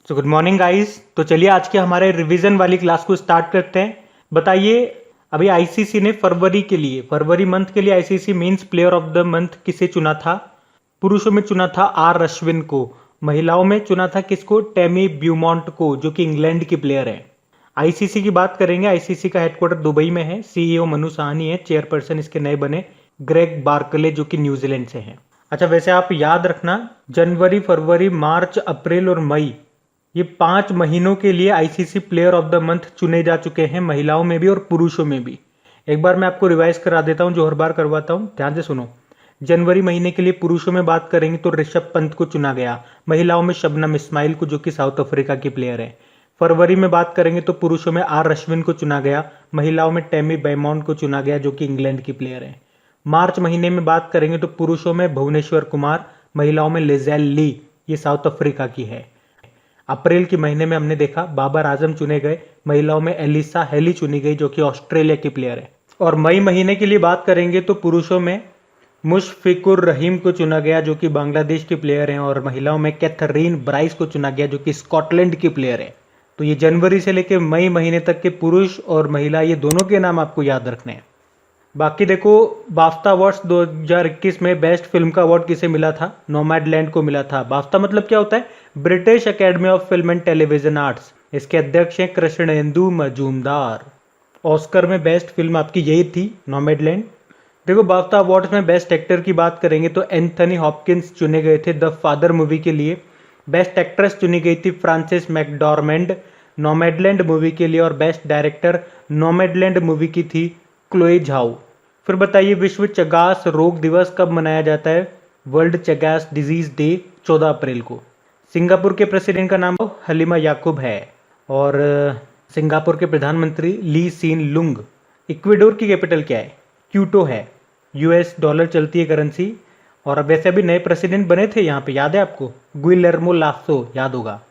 Good morning guys. तो चलिए आज के हमारे रिवीजन वाली क्लास को स्टार्ट करते हैं। बताइए, अभी आईसीसी ने फरवरी मंथ के लिए ICC men's player of the month किसे चुना था? पुरुषों में चुना था आर अश्विन को, महिलाओं में चुना था किसको? टेमी ब्यूमॉन्ट को, जो कि इंग्लैंड की प्लेयर है। आईसीसी की बात करेंगे, आईसीसी का हेडक्वार्टर दुबई में है। सीईओ मनु साहनी है, चेयरपर्सन इसके नए बने ग्रेग बार्कले, जो कि न्यूजीलैंड से हैं। अच्छा, वैसे आप याद रखना, जनवरी, फरवरी, मार्च, अप्रैल और मई, ये 5 महीनों के लिए ICC player of the month चुने जा चुके हैं, महिलाओं में भी और पुरुषों में भी। एक बार मैं आपको रिवाइज करा देता हूं, जो हर बार करवाता हूं, ध्यान से सुनो। जनवरी महीने के लिए पुरुषों में बात करेंगे तो ऋषभ पंत को चुना गया, महिलाओं में शबनम इस्माइल को, जो कि साउथ अफ्रीका की प्लेयर है। फरवरी में बात करेंगे तो पुरुषों में आर अश्विन को चुना गया, महिलाओं में टेमी बैमॉन्ट को चुना गया, जो कि इंग्लैंड की प्लेयर है। मार्च महीने में बात करेंगे तो पुरुषों में भुवनेश्वर कुमार, महिलाओं में लिजेल ली, ये साउथ अफ्रीका की है। अप्रैल के महीने में हमने देखा बाबर आजम चुने गए, महिलाओं में एलिसा हेली चुनी गई, जो कि ऑस्ट्रेलिया की प्लेयर है। और मई महीने के लिए बात करेंगे तो पुरुषों में मुशफिकुर रहीम को चुना गया, जो कि बांग्लादेश की प्लेयर हैं, और महिलाओं में कैथरीन ब्राइस को चुना गया, जो कि स्कॉटलैंड की प्लेयर है। तो ये जनवरी से लेकर मई महीने तक के पुरुष और महिला, ये दोनों के नाम आपको याद रखने हैं। बाकी देखो, बाफ्ता अवार्ड्स 2021 में बेस्ट फिल्म का अवार्ड किसे मिला था? नोमैडलैंड को मिला था। बाफ्ता मतलब क्या होता है? British academy of film and television arts. इसके अध्यक्ष हैं कृष्णेंदु मजूमदार। ऑस्कर में बेस्ट फिल्म आपकी यही थी, नोमैडलैंड। देखो, बाफ्ता अवार्ड्स में बेस्ट एक्टर की बात करेंगे तो एंथनी हॉपकिंस चुने गए थे द फादर मूवी के लिए। बेस्ट एक्ट्रेस चुनी गई थी फ्रांसिस मैकडॉर्मेंड नोमैडलैंड मूवी के लिए, और बेस्ट डायरेक्टर नोमैडलैंड मूवी की थी क्लोए झाओ। फिर बताइए, विश्व चगास रोग दिवस कब मनाया जाता है? वर्ल्ड चगास डिजीज डे 14 अप्रैल को। सिंगापुर के प्रेसिडेंट का नाम हलीमा याकूब है, और सिंगापुर के प्रधानमंत्री ली सीन लुंग। इक्वेडोर की कैपिटल क्या है? क्यूटो है। यूएस डॉलर चलती है करेंसी। और वैसे अभी नए प्रेसिडेंट बने थे यहाँ पे, याद है आपको? गुइलेर्मो लासो, याद होगा।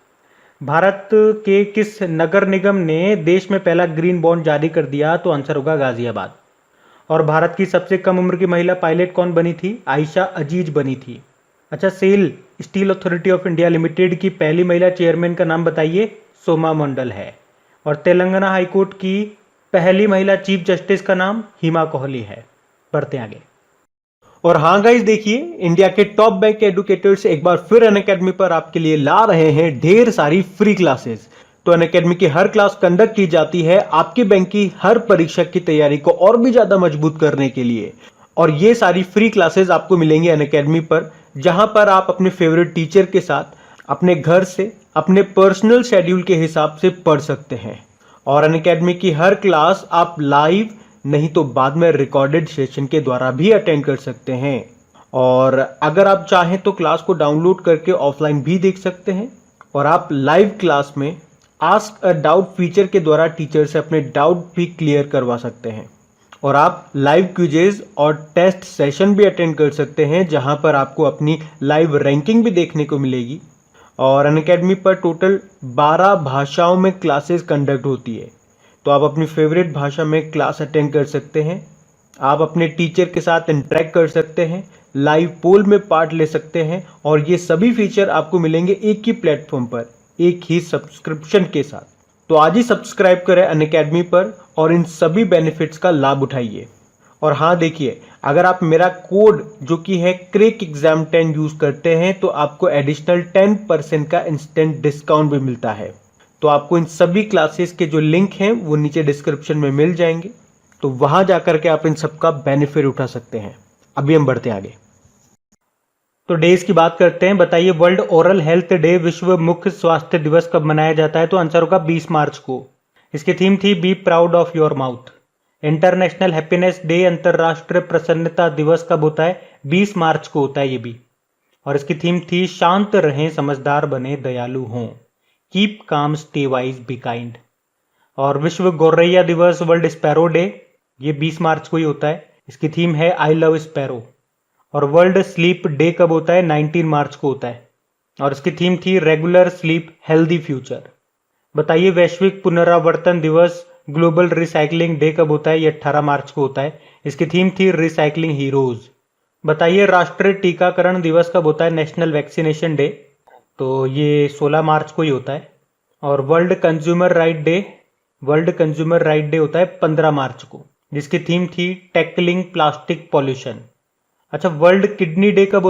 भारत के किस नगर निगम ने देश में पहला ग्रीन बॉन्ड जारी कर दिया? तो आंसर होगा गाजियाबाद। और भारत की सबसे कम उम्र की महिला पायलट कौन बनी थी? आयशा अजीज बनी थी। अच्छा, SAIL steel authority of India limited की पहली महिला चेयरमैन का नाम बताइए। सोमा मंडल है। और तेलंगाना हाईकोर्ट की पहली महिला चीफ जस्टिस का नाम हिमा कोहली है। बढ़ते आगे। और हाँ गाइस, देखिए, इंडिया के टॉप बैंक एडुकेटर्स एक बार फिर अनअकैडमी पर आपके लिए ला रहे हैं ढेर सारी फ्री क्लासेस। तो अनअकैडमी की हर क्लास कंडक्ट की जाती है आपके बैंक की हर परीक्षा की तैयारी को और भी ज्यादा मजबूत करने के लिए। और ये सारी फ्री क्लासेस आपको मिलेंगी अनअकैडमी पर, जहां पर आप अपने फेवरेट टीचर के साथ अपने घर से अपने पर्सनल शेड्यूल के हिसाब से पढ़ सकते हैं। और अनअकैडमी की हर क्लास आप लाइव नहीं तो बाद में रिकॉर्डेड सेशन के द्वारा भी अटेंड कर सकते हैं। और अगर आप चाहें तो क्लास को डाउनलोड करके ऑफलाइन भी देख सकते हैं। और आप लाइव क्लास में आस्क अ डाउट फीचर के द्वारा टीचर से अपने डाउट भी क्लियर करवा सकते हैं। और आप लाइव क्विजेज और टेस्ट सेशन भी अटेंड कर सकते हैं, जहां पर आपको अपनी लाइव रैंकिंग भी देखने को मिलेगी। और अनअकैडमी पर टोटल 12 भाषाओं में क्लासेस कंडक्ट होती है, तो आप अपनी फेवरेट भाषा में क्लास अटेंड कर सकते हैं। आप अपने टीचर के साथ इंटरेक्ट कर सकते हैं, लाइव पोल में पार्ट ले सकते हैं, और ये सभी फीचर आपको मिलेंगे एक ही प्लेटफॉर्म पर, एक ही सब्सक्रिप्शन के साथ। तो आज ही सब्सक्राइब करें अनअकैडमी पर और इन सभी बेनिफिट्स का लाभ उठाइए। और हाँ देखिए, अगर आप मेरा कोड जो कि है क्रेक एग्जाम 10 यूज करते हैं तो आपको एडिशनल 10% का इंस्टेंट डिस्काउंट भी मिलता है। तो आपको इन सभी क्लासेस के जो लिंक हैं वो नीचे डिस्क्रिप्शन में मिल जाएंगे, तो वहां जाकर के आप इन सब का बेनिफिट उठा सकते हैं। अभी हम बढ़ते हैं आगे। तो डेज की बात करते हैं। बताइए, वर्ल्ड ओरल हेल्थ डे, विश्व मुख स्वास्थ्य दिवस कब मनाया जाता है? तो आंसर होगा 20 मार्च को। इसकी थीम थी be proud of your mouth. International happiness day, अंतरराष्ट्रीय प्रसन्नता दिवस कब होता है? 20 मार्च को होता है ये भी। और इसकी थीम थी शांत रहें, समझदार बने, दयालु हों। Keep calm, stay wise, be kind. और विश्व गौरैया दिवस, वर्ल्ड स्पैरो डे, ये 20 मार्च को ही होता है। इसकी थीम है आई लव स्पैरो। और वर्ल्ड स्लीप डे कब होता है? 19 मार्च को होता है, और इसकी थीम थी रेगुलर स्लीप, हेल्दी फ्यूचर। बताइए, वैश्विक पुनरावर्तन दिवस, ग्लोबल रिसाइकलिंग डे कब होता है? ये 18 मार्च को होता है। इसकी थीम थी रिसाइकलिंग हीरोज। बताइए, राष्ट्रीय टीकाकरण दिवस कब होता है? National vaccination day. तो ये 16 मार्च को ही होता है। और वर्ल्ड कंज्यूमर राइट डे होता है 15 मार्च को, जिसकी थीम थी टैकलिंग प्लास्टिक पॉल्यूशन। अच्छा, वर्ल्ड किडनी डे कब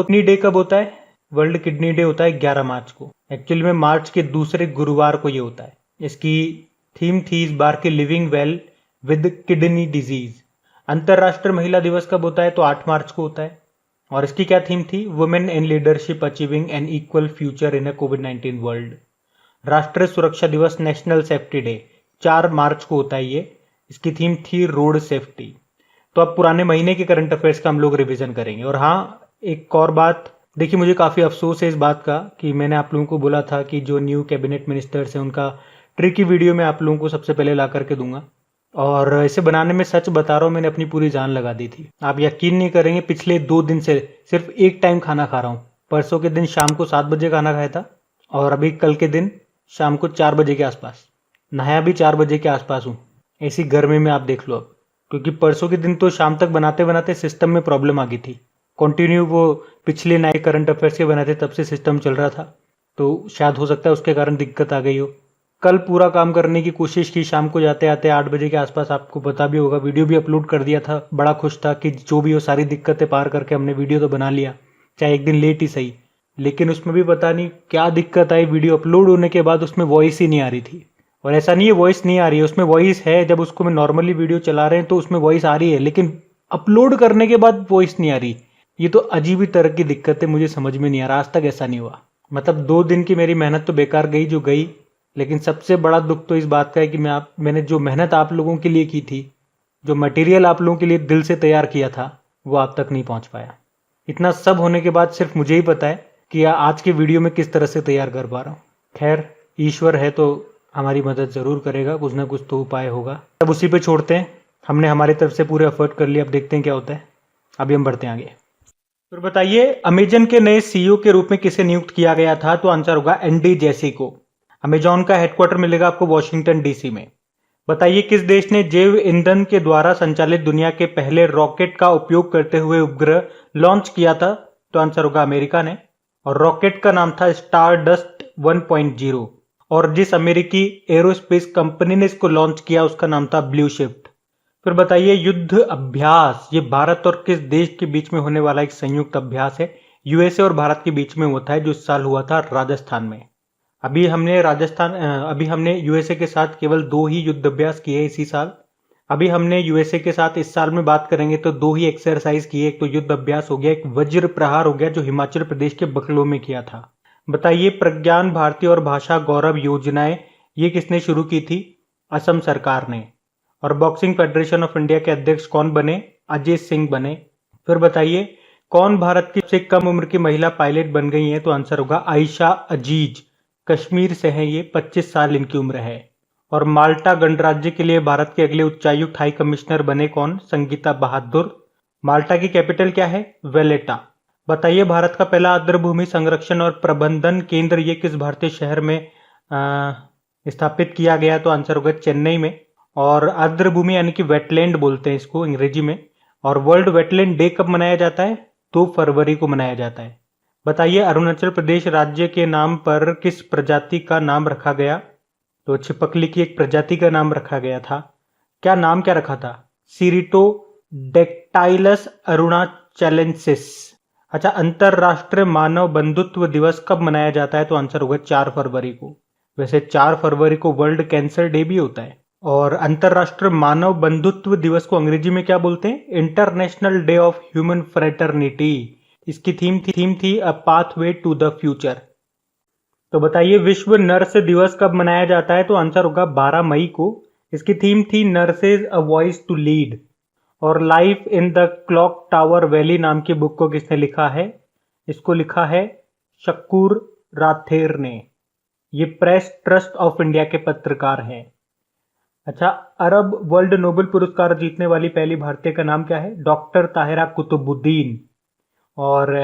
होता है? वर्ल्ड किडनी डे होता है 11 मार्च को। एक्चुअली में मार्च के दूसरे गुरुवार को ये होता है। इसकी थीम थी इस बार की living well with kidney disease. अंतर्राष्ट्रीय महिला दिवस कब होता है? तो 8 मार्च को होता है। और इसकी क्या थीम थी? Women in leadership achieving an equal future in a कोविड-19 वर्ल्ड। राष्ट्रीय सुरक्षा दिवस नेशनल सेफ्टी डे 4 मार्च को होता है ये। इसकी थीम थी रोड सेफ्टी। तो अब पुराने महीने के करंट अफेयर्स का हम लोग रिवीजन करेंगे। और हाँ, एक और बात, देखिए मुझे काफ़ी अफसोस है इस बात का कि मैंने आप लोगों को बोला था कि जो न्यू कैबिनेट मिनिस्टर्स हैं उनका ट्रिकी वीडियो मैं आप लोगों को सबसे पहले ला करके दूंगा। और इसे बनाने में सच बता रहा हूँ, मैंने अपनी पूरी जान लगा दी थी। आप यकीन नहीं करेंगे, पिछले 2 दिन से सिर्फ एक टाइम खाना खा रहा हूँ। परसों के दिन शाम को 7 बजे खाना खाया था, और अभी कल के दिन शाम को 4 बजे के आसपास। नहाया भी 4 बजे के आसपास हूँ। ऐसी गर्मी में आप देख लो अब, क्योंकि परसों के दिन तो शाम तक बनाते बनाते सिस्टम में प्रॉब्लम आ गई थी। कंटिन्यू वो पिछले नए करंट अफेयर्स के बने थे, तब से सिस्टम चल रहा था, तो शायद हो सकता है उसके कारण दिक्कत आ गई हो। कल पूरा काम करने की कोशिश की, शाम को जाते आते 8 बजे के आसपास, आपको पता भी होगा, वीडियो भी अपलोड कर दिया था। बड़ा खुश था कि जो भी हो सारी दिक्कतें पार करके हमने वीडियो तो बना लिया, चाहे एक दिन लेट ही सही। लेकिन उसमें भी पता नहीं क्या दिक्कत आई, वीडियो अपलोड होने के बाद उसमें वॉइस ही नहीं आ रही थी। और ऐसा नहीं है वॉइस नहीं आ रही है, उसमें वॉइस है। जब उसको मैं नॉर्मली वीडियो चला रहे हैं तो उसमें वॉइस आ रही है, लेकिन अपलोड करने के बाद वॉइस नहीं आ रही। ये तो अजीब ही तरह की दिक्कत है, मुझे समझ में नहीं आ रहा, आज तक ऐसा नहीं हुआ। मतलब 2 दिन की मेरी मेहनत तो बेकार गई जो गई। लेकिन सबसे बड़ा दुख तो इस बात का है कि मैंने जो मेहनत आप लोगों के लिए की थी, जो मटेरियल आप लोगों के लिए दिल से तैयार किया था, वो आप तक नहीं पहुंच पाया। इतना सब होने के बाद सिर्फ मुझे ही पता है कि आज के वीडियो में किस तरह से तैयार कर पा रहा हूँ। खैर, ईश्वर है तो हमारी मदद जरूर करेगा, कुछ ना कुछ तो उपाय होगा। अब उसी पे छोड़ते हैं, हमने हमारी तरफ से पूरे एफर्ट कर लिया, अब देखते हैं क्या होता है। अभी हम बढ़ते हैं आगे। तो बताइए, अमेजन के नए सीईओ के रूप में किसे नियुक्त किया गया था? तो आंसर होगा एंडी जेसी को। अमेजॉन का हेडक्वार्टर मिलेगा आपको वॉशिंगटन डीसी में। बताइए, किस देश ने जैव ईंधन के द्वारा संचालित दुनिया के पहले रॉकेट का उपयोग करते हुए उपग्रह लॉन्च किया था? तो आंसर होगा अमेरिका ने। और रॉकेट का नाम था स्टारडस्ट 1.0। और जिस अमेरिकी एरोस्पेस कंपनी ने इसको लॉन्च किया उसका नाम था ब्लू शिफ्ट। फिर बताइए, युद्ध अभ्यास, ये भारत और किस देश के बीच में होने वाला एक संयुक्त अभ्यास है? यूएसए और भारत के बीच में होता है, जो इस साल हुआ था राजस्थान में। अभी हमने यूएसए के साथ केवल 2 ही युद्ध अभ्यास किए इसी साल। अभी हमने यूएसए के साथ इस साल में बात करेंगे तो 2 ही एक्सरसाइज किए। एक तो युद्ध अभ्यास हो गया, एक वज्र प्रहार हो गया जो हिमाचल प्रदेश के बकलो में किया था। बताइए, प्रज्ञान भारती और भाषा गौरव योजनाएं ये किसने शुरू की थी? असम सरकार ने। और बॉक्सिंग फेडरेशन ऑफ इंडिया के अध्यक्ष कौन बने? अजय सिंह बने। फिर बताइए, कौन भारत की सबसे कम उम्र की महिला पायलट बन गई है? तो आंसर होगा आयशा अजीज, कश्मीर से है ये, 25 साल इनकी उम्र है। और माल्टा गणराज्य के लिए भारत के अगले उच्चायुक्त हाई कमिश्नर बने कौन? संगीता बहादुर। माल्टा की कैपिटल क्या है? वेलेटा। बताइए, भारत का पहला आर्द्र भूमि संरक्षण और प्रबंधन केंद्र ये किस भारतीय शहर में स्थापित किया गया? तो आंसर होगा चेन्नई में। और आर्द्र भूमि यानी कि वेटलैंड बोलते हैं इसको अंग्रेजी में। और वर्ल्ड वेटलैंड डे कब मनाया जाता है? 2 फरवरी को मनाया जाता है। बताइए, अरुणाचल प्रदेश राज्य के नाम पर किस प्रजाति का नाम रखा गया? तो छिपकली की एक प्रजाति का नाम रखा गया था। क्या नाम क्या रखा था? सीरिटोडेक्टाइलस अरुणाचलेंसिस। अच्छा, अंतरराष्ट्रीय मानव बंधुत्व दिवस कब मनाया जाता है? तो आंसर होगा 4 फरवरी को। वैसे 4 फरवरी को वर्ल्ड कैंसर डे भी होता है। और अंतरराष्ट्रीय मानव बंधुत्व दिवस को अंग्रेजी में क्या बोलते हैं? International day of human fraternity. इसकी थीम थी a pathway to the future. तो बताइए, विश्व नर्स दिवस कब मनाया जाता है? तो आंसर होगा 12 मई को। इसकी थीम थी nurses a voice to lead. और life in the clock tower valley नाम की बुक को किसने लिखा है? इसको लिखा है शक्कुर राथेर ने। ये प्रेस ट्रस्ट ऑफ इंडिया के पत्रकार हैं। अच्छा, अरब वर्ल्ड नोबेल पुरस्कार जीतने वाली पहली भारतीय का नाम क्या है? डॉक्टर ताहिरा कुतुबुद्दीन। और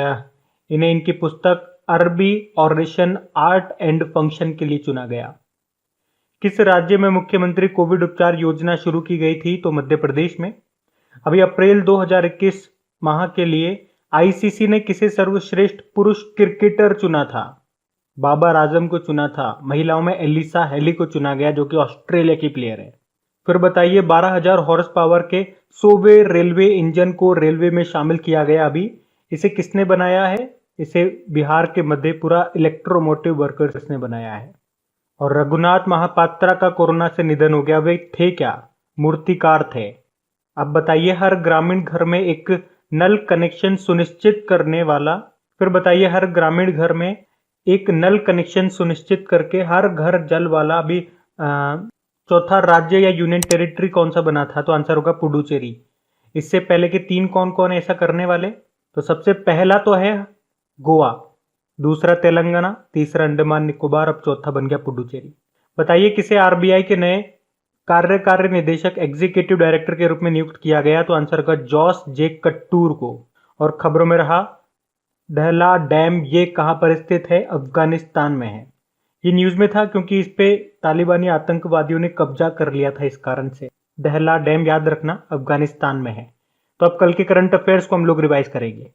इन्हें इनकी पुस्तक अरबी ऑरेशन आर्ट एंड फंक्शन के लिए चुना गया। किस राज्य में मुख्यमंत्री कोविड उपचार योजना शुरू की गई थी? तो मध्य प्रदेश में। अभी अप्रैल 2021 माह के लिए आईसीसी ने किसे सर्वश्रेष्ठ पुरुष क्रिकेटर चुना था? बाबर आजम को चुना था। महिलाओं में एलिसा हेली को चुना गया जो कि ऑस्ट्रेलिया की प्लेयर है। फिर बताइए 12,000 हॉर्स पावर के सोवे रेलवे इंजन को रेलवे में शामिल किया गया अभी। इसे किसने बनाया है? इसे बिहार के मधेपुरा इलेक्ट्रोमोटिव वर्कर्स ने बनाया है। और रघुनाथ महापात्रा का कोरोना से निधन हो गया। वे थे क्या? मूर्तिकार थे। अब बताइए हर ग्रामीण घर में एक नल कनेक्शन सुनिश्चित करने वाला। फिर बताइए हर ग्रामीण घर में एक नल कनेक्शन सुनिश्चित करके हर घर जल वाला अभी चौथा राज्य या यूनियन टेरिटरी कौन सा बना था? तो आंसर होगा पुडुचेरी। इससे पहले के 3 कौन कौन ऐसा करने वाले? तो सबसे पहला तो है गोवा, दूसरा तेलंगाना, तीसरा अंडमान निकोबार, अब चौथा बन गया पुडुचेरी। बताइए किसे आरबीआई के नए कार्यकारी निदेशक एग्जीक्यूटिव डायरेक्टर के रूप में नियुक्त किया गया? तो आंसर होगा जॉस जे कट्टूर को। और खबरों में रहा दहला डैम, ये कहां पर स्थित है? अफगानिस्तान में है। ये न्यूज में था क्योंकि इस पे तालिबानी आतंकवादियों ने कब्जा कर लिया था, इस कारण से। दहला डैम याद रखना अफगानिस्तान में है। तो अब कल के करंट अफेयर्स को हम लोग रिवाइज करेंगे।